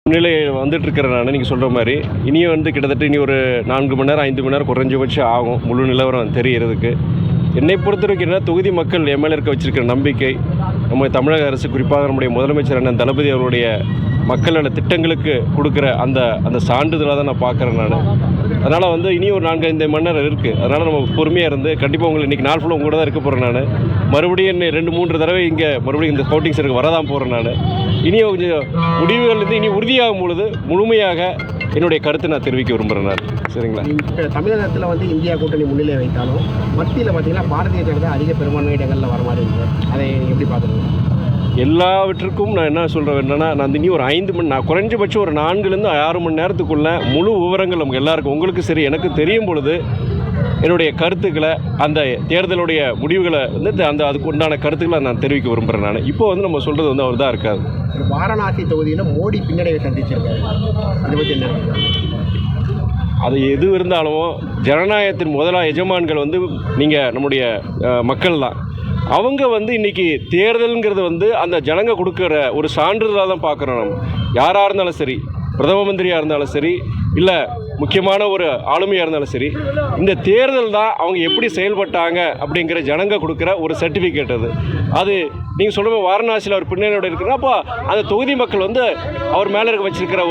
முன்னிலை வந்துட்டு இருக்கிற நான் நீங்கள் சொல்கிற மாதிரி இனியும் கிட்டத்தட்ட இனி ஒரு 4 மணி நேரம் 5 மணி நேரம் குறைஞ்சபட்சம் ஆகும் முழு நிலவரம் தெரியறதுக்கு. என்னை பொறுத்த வரைக்கும் என்ன, தொகுதி மக்கள் என் மேலே இருக்க வச்சிருக்கிற நம்பிக்கை, நம்ம தமிழக அரசு குறிப்பாக நம்முடைய முதலமைச்சர் அண்ணன் தளபதி அவருடைய மக்களோட திட்டங்களுக்கு கொடுக்குற அந்த சான்றிதழாக தான் நான் பார்க்குறேன் நான். அதனால் இனியும் ஒரு 4-5 மணி நேரம் இருக்குது. அதனால் நம்ம பொறுமையாக இருந்து கண்டிப்பாக உங்களுக்கு இன்றைக்கி நாள் ஃபுல்லாக உங்க கூட தான் இருக்க போகிறேன் நான். மறுபடியும் 2-3 தடவை இங்கே மறுபடியும் இந்த ஸ்கவுட்டிங் சென்டருக்கு வரதான் போகிறேன் நான். இனியும் கொஞ்சம் முடிவுகள் இனி உறுதியாகும் பொழுது முழுமையாக என்னுடைய கருத்தை நான் தெரிவிக்க விரும்புகிறேன் நான். சரிங்களா? இப்போ தமிழகத்தில் இந்தியா கூட்டணி முன்னிலை வைத்தாலும் மத்தியில் பார்த்தீங்கன்னா பாரதிய ஜனதா அதிக பெரும்பான்மை இடங்களில் வர மாதிரி இருக்குது. அதை எப்படி பார்க்குறீங்க? எல்லாவற்றுக்கும் நான் என்ன சொல்கிறேன் என்னென்னா, நான் இனி ஒரு 5 மணி, நான் குறைஞ்சபட்சம் ஒரு 4லேருந்து 6 மணி நேரத்துக்குள்ளே முழு விவரங்கள் நமக்கு எல்லாருக்கும் உங்களுக்கு சரி எனக்கு தெரியும் பொழுது என்னுடைய கருத்துக்களை அந்த தேர்தலுடைய முடிவுகளை அதுக்கு உண்டான கருத்துக்களை நான் தெரிவிக்க விரும்புகிறேன் நான். இப்போ நம்ம சொல்கிறது அவர் தான் இருக்காது. வாரணாசி தொகுதியில் மோடி பின்னடைவை சந்திச்சிருக்காரு, அதை பற்றி என்ன? அது எது இருந்தாலும் ஜனநாயகத்தின் எஜமான்கள் நீங்கள் நம்முடைய மக்கள் தான். அவங்க இன்றைக்கி தேர்தலுங்கிறது அந்த ஜனங்க கொடுக்குற ஒரு சான்றிதழாக தான் பார்க்குறோம். நம்ம யாராக இருந்தாலும் சரி, பிரதம மந்திரியாக இருந்தாலும் சரி, இல்லை முக்கியமான ஒரு ஆளுமையாக இருந்தாலும் சரி, இந்த தேர்தல் தான் அவங்க எப்படி செயல்பட்டாங்க அப்படிங்கிற ஜனங்க கொடுக்குற ஒரு சர்டிஃபிகேட். அது நீங்கள் சொல்கிற வாரணாசியில் அவர் பின்னணியோட இருக்கிற அப்போ அந்த தொகுதி மக்கள் அவர் மேலே இருக்க வச்சிருக்கிற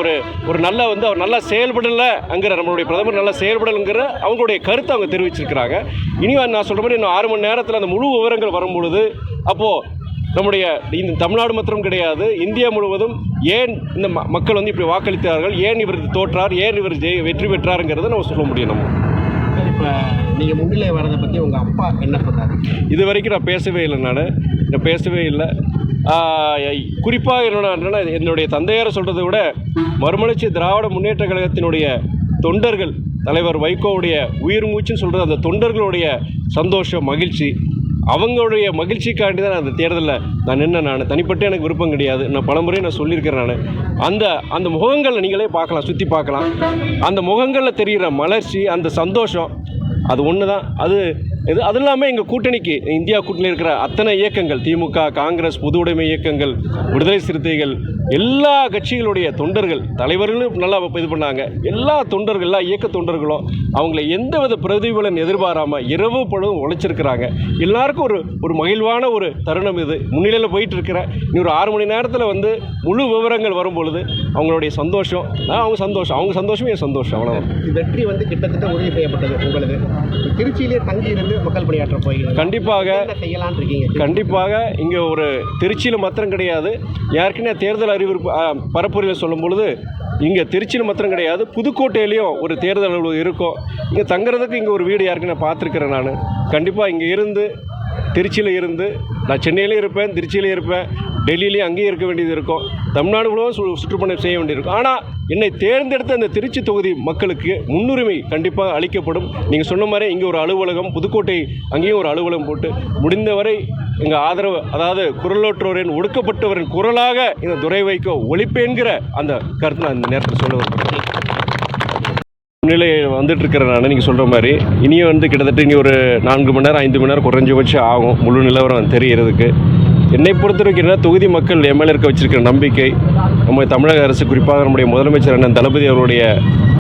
ஒரு நல்ல அவர் நல்லா செயல்படலைங்கிற, நம்மளுடைய பிரதமர் நல்லா செயல்படலைங்கிற அவங்களுடைய கருத்தை அவங்க தெரிவிச்சிருக்கிறாங்க. இனி நான் சொல்கிற மாதிரி இன்னும் 6 மணி நேரத்தில் அந்த முழு விவரங்கள் வரும்பொழுது அப்போது நம்முடைய இந்த தமிழ்நாடு மாத்திரம் கிடையாது, இந்தியா முழுவதும் ஏன் இந்த மக்கள் இப்படி வாக்களித்தார்கள், ஏன் இவர் தோற்றார், ஏன் இவர் வெற்றி பெற்றாருங்கிறத நம்ம சொல்ல முடியும். நம்ம இப்போ நீங்கள் முன்னிலை வரதை பற்றி உங்கள் அப்பா என்ன சொன்னார்? இது வரைக்கும் நான் பேசவே இல்லை. நான் பேசவே இல்லை. குறிப்பாக என்னுடைய தந்தையாரை சொல்கிறத விட மறுமலர்ச்சி திராவிட முன்னேற்ற கழகத்தினுடைய தொண்டர்கள், தலைவர் வைகோவுடைய உயிர் மூச்சுன்னு சொல்கிறது அந்த தொண்டர்களுடைய சந்தோஷம், மகிழ்ச்சி, அவங்களுடைய மகிழ்ச்சிக்காண்டி தான் அந்த தேர்தலில் நான் நான் தனிப்பட்ட எனக்கு விருப்பம் கிடையாது. நான் பலமுறை நான் சொல்லியிருக்கிறேன். அந்த முகங்களை நீங்களே பார்க்கலாம், சுற்றி பார்க்கலாம். அந்த முகங்களில் தெரிகிற மலர்ச்சி, அந்த சந்தோஷம், அது ஒன்று தான். அது இல்லாமல் எங்கள் கூட்டணிக்கு, இந்தியா கூட்டணியில் இருக்கிற அத்தனை இயக்கங்கள், திமுக, காங்கிரஸ், பொது உடைமை இயக்கங்கள், விடுதலை சிறுத்தைகள், எல்லா கட்சிகளுடைய தொண்டர்கள், தலைவர்களும் நல்லா இது பண்ணாங்க. எல்லா தொண்டர்கள், எல்லா இயக்க தொண்டர்களும் அவங்கள எந்தவித பிரதிபலன் எதிர்பாராமல் இரவு பொழுதும் உழைச்சிருக்கிறாங்க. எல்லாருக்கும் ஒரு மகிழ்வான ஒரு தருணம் இது. முன்னிலையில் போயிட்டு இருக்கிற இன்னும் ஒரு 6 மணி நேரத்தில் முழு விவரங்கள் வரும் பொழுது அவங்களுடைய சந்தோஷம், அவங்க சந்தோஷமே என் சந்தோஷம். அவ்வளோ வெற்றி கிட்டத்தட்ட உறுதி செய்யப்பட்டது. உங்களுக்கு திருச்சியிலே தங்கி இருந்து மக்கள் பணியாற்ற போய் கண்டிப்பாக இங்கே ஒரு திருச்சியில் மாத்திரம் கிடையாது, ஏற்கனவே தேர்தல் அறிவிப்பு பரப்புரையில் சொல்லும் பொழுது இங்கே திருச்சியில் மாத்திரம் கிடையாது, புதுக்கோட்டையிலையும் ஒரு தேர்தல் அலுவலகம் இருக்கும். இங்கே தங்குறதுக்கு இங்கே ஒரு வீடு ஏற்கனவே பார்த்துருக்கிறேன் நான். கண்டிப்பாக இங்கே இருந்து, திருச்சியில் இருந்து, நான் சென்னையிலையும் இருப்பேன், திருச்சியிலையும் இருப்பேன், டெல்லியிலையும் அங்கேயும் இருக்க வேண்டியது இருக்கும், தமிழ்நாடு முழுவதும் சுற்றுப்பயணம் செய்ய வேண்டியிருக்கும். ஆனால் என்னை தேர்ந்தெடுத்த அந்த திருச்சி தொகுதி மக்களுக்கு முன்னுரிமை கண்டிப்பாக அளிக்கப்படும். நீங்கள் சொன்ன மாதிரி இங்கே ஒரு அலுவலகம், புதுக்கோட்டை அங்கேயும் ஒரு அலுவலகம் போட்டு முடிந்தவரை எங்கள் ஆதரவு, அதாவது குரலோற்றோரின் ஒடுக்கப்பட்டவரின் குரலாக இந்த துரை வைகோ ஒழிப்பேன்கிற அந்த கருத்து நான் இந்த நேரத்தில் சொல்ல விரும்புகிறேன். முன்னிலை இருக்கிற நான் நீங்கள் சொல்கிற மாதிரி இனியும் கிட்டத்தட்ட இனி ஒரு 4 மணி நேரம் 5 மணி நேரம் குறைஞ்சபட்சம் ஆகும் முழு நிலவரம் தெரியறதுக்கு. என்னை பொறுத்த வரைக்கும் என்ன, தொகுதி மக்கள் என் மேலே இருக்க வச்சிருக்கிற நம்பிக்கை, நம்ம தமிழக அரசு குறிப்பாக நம்முடைய முதலமைச்சர் அண்ணன் தளபதி அவருடைய